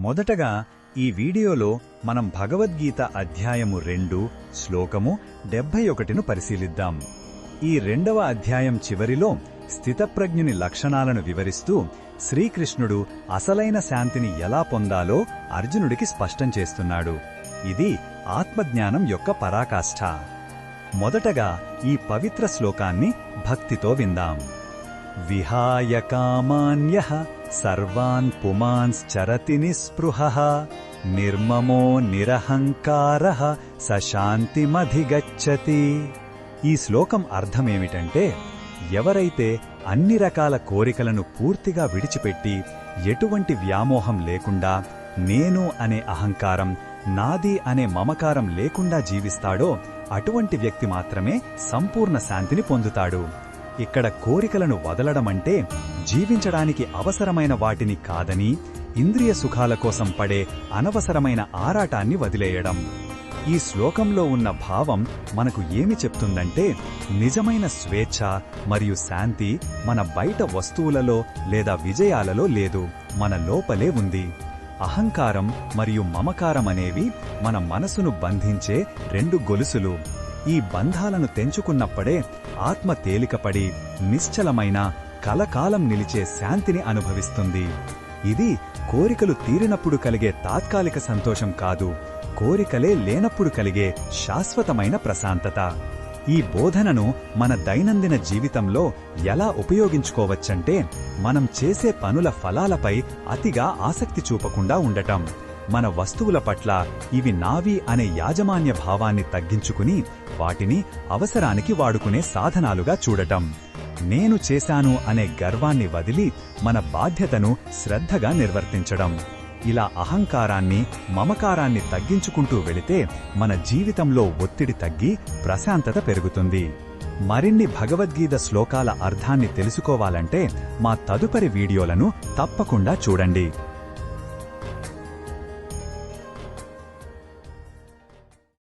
మొదటగా ఈ వీడియోలో మనం భగవద్గీత అధ్యాయము 2 శ్లోకము 71ను పరిశీలిద్దాం. ఈ 2వ అధ్యాయం చివరిలో స్థితప్రజ్ఞుని లక్షణాలను వివరిస్తూ శ్రీకృష్ణుడు అసలైన శాంతిని ఎలా పొందాలో అర్జునుడికి స్పష్టం చేస్తున్నాడు. ఇది ఆత్మజ్ఞానం యొక్క పరాకాష్ఠ. మొదటగా ఈ పవిత్ర శ్లోకాన్ని భక్తితో విందాం. విహాయ కామాన్యః సర్వాన్ పుమాంశ్చరతి నిస్పృహః నిర్మమో నిరహంకారః స శాంతిమధిగచ్చతి. ఈ శ్లోకం అర్థమేమిటంటే, ఎవరైతే అన్ని రకాల కోరికలను పూర్తిగా విడిచిపెట్టి ఎటువంటి వ్యామోహం లేకుండా నేను అనే అహంకారం, నాది అనే మమకారం లేకుండా జీవిస్తాడో అటువంటి వ్యక్తి మాత్రమే సంపూర్ణ శాంతిని పొందుతాడు. ఇక్కడ కోరికలను వదలడమంటే జీవించడానికి అవసరమైన వాటిని కాదని, ఇంద్రియ సుఖాల కోసం పడే అనవసరమైన ఆరాటాన్ని వదిలేయడం. ఈ శ్లోకంలో ఉన్న భావం మనకు ఏమి చెప్తుందంటే, నిజమైన స్వేచ్ఛ మరియు శాంతి మన బయట వస్తువులలో లేదా విజయాలలో లేదు, మన లోపలే ఉంది. అహంకారం మరియు మమకారం అనేవి మన మనసును బంధించే 2 గొలుసులు. ఈ బంధాలను తెంచుకున్నప్పుడే ఆత్మ తేలికపడి నిశ్చలమైన కలకాలం నిలిచే శాంతిని అనుభవిస్తుంది. ఇది కోరికలు తీరినప్పుడు కలిగే తాత్కాలిక సంతోషం కాదు, కోరికలే లేనప్పుడు కలిగే శాశ్వతమైన ప్రశాంతత. ఈ బోధనను మన దైనందిన జీవితంలో ఎలా ఉపయోగించుకోవచ్చంటే, మనం చేసే పనుల ఫలాలపై అతిగా ఆసక్తి చూపకుండా ఉండటం, మన వస్తువుల పట్ల ఇవి నావి అనే యాజమాన్య భావాన్ని తగ్గించుకుని వాటిని అవసరానికి వాడుకునే సాధనాలుగా చూడటం, నేను చేశాను అనే గర్వాన్ని వదిలి మన బాధ్యతను శ్రద్ధగా నిర్వర్తించడం. ఇలా అహంకారాన్ని, మమకారాన్ని తగ్గించుకుంటూ వెళితే మన జీవితంలో ఒత్తిడి తగ్గి ప్రశాంతత పెరుగుతుంది. మరిన్ని భగవద్గీత శ్లోకాల అర్థాన్ని తెలుసుకోవాలంటే మా తదుపరి వీడియోలను తప్పకుండా చూడండి.